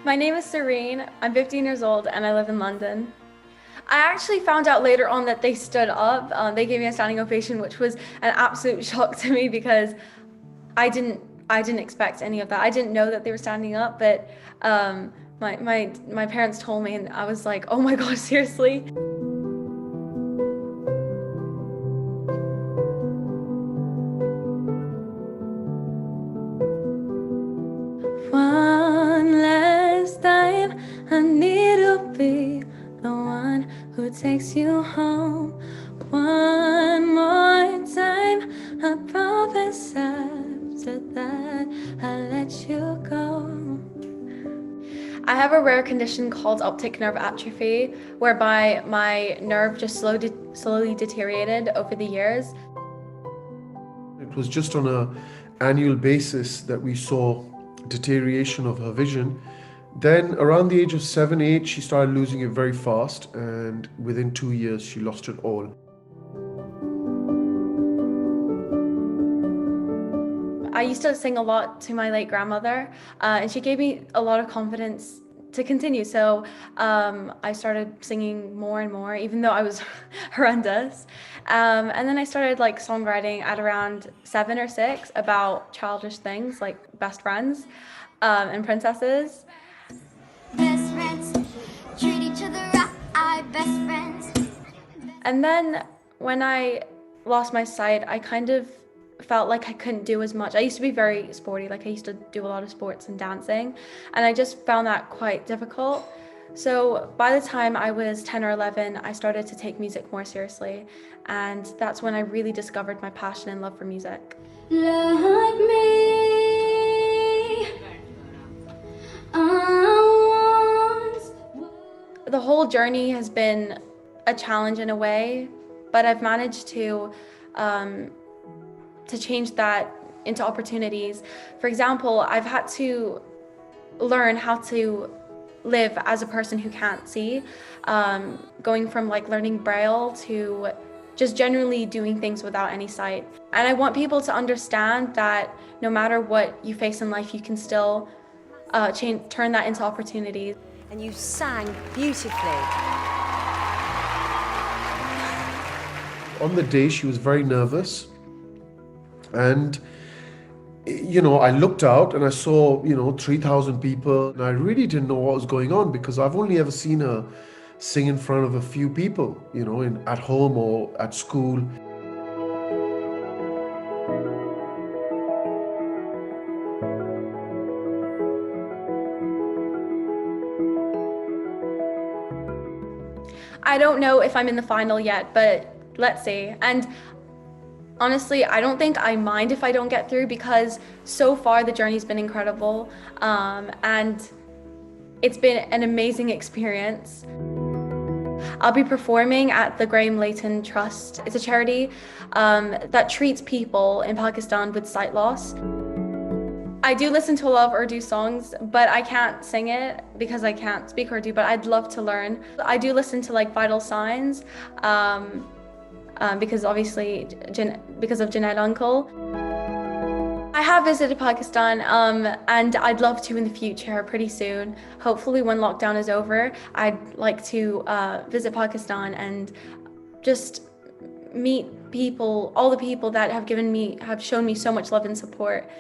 My name is Sirine. I'm 15 years old and I live in London. I actually found out later on that they stood up. They gave me a standing ovation, which was an absolute shock to me because I didn't I didn't expect any of that. I didn't know that they were standing up, but my parents told me, and I was like, oh my gosh, seriously. One last time, I need to be the one who takes you home. One more time, I promise after that I'll let you go. I have a rare condition called optic nerve atrophy, whereby my nerve just slowly deteriorated over the years. It was just on an annual basis that we saw deterioration of her vision. Then around the age of 7, 8, she started losing it very fast, and within 2 years she lost it all. I used to sing a lot to my late grandmother, and she gave me a lot of confidence to continue. So I started singing more and more, even though I was horrendous. And then I started like songwriting at around 7 or 6 about childish things like best friends and princesses. Best friends treat each other right, best friends. And then when I lost my sight, I kind of felt like I couldn't do as much. I used to be very sporty, like I used to do a lot of sports and dancing, and I just found that quite difficult. So by the time I was 10 or 11, I started to take music more seriously, and that's when I really discovered my passion and love for music. Like me, I once The whole journey has been a challenge in a way, but I've managed to change that into opportunities. For example, I've had to learn how to live as a person who can't see, going from like learning Braille to just generally doing things without any sight. And I want people to understand that no matter what you face in life, you can still turn that into opportunities. And you sang beautifully. On the day, she was very nervous, and I looked out and I saw 3,000 people, and I really didn't know what was going on because I've only ever seen her sing in front of a few people, at home or at school. I don't know if I'm in the final yet, but let's see. And honestly, I don't think I mind if I don't get through because so far the journey's been incredible, and it's been an amazing experience. I'll be performing at the Graham Layton Trust. It's a charity that treats people in Pakistan with sight loss. I do listen to a lot of Urdu songs, but I can't sing it because I can't speak Urdu, but I'd love to learn. I do listen to like Vital Signs, because obviously, because of Junaid Uncle. I have visited Pakistan, and I'd love to in the future, pretty soon. Hopefully when lockdown is over, I'd like to visit Pakistan and just meet people, all the people that have shown me so much love and support.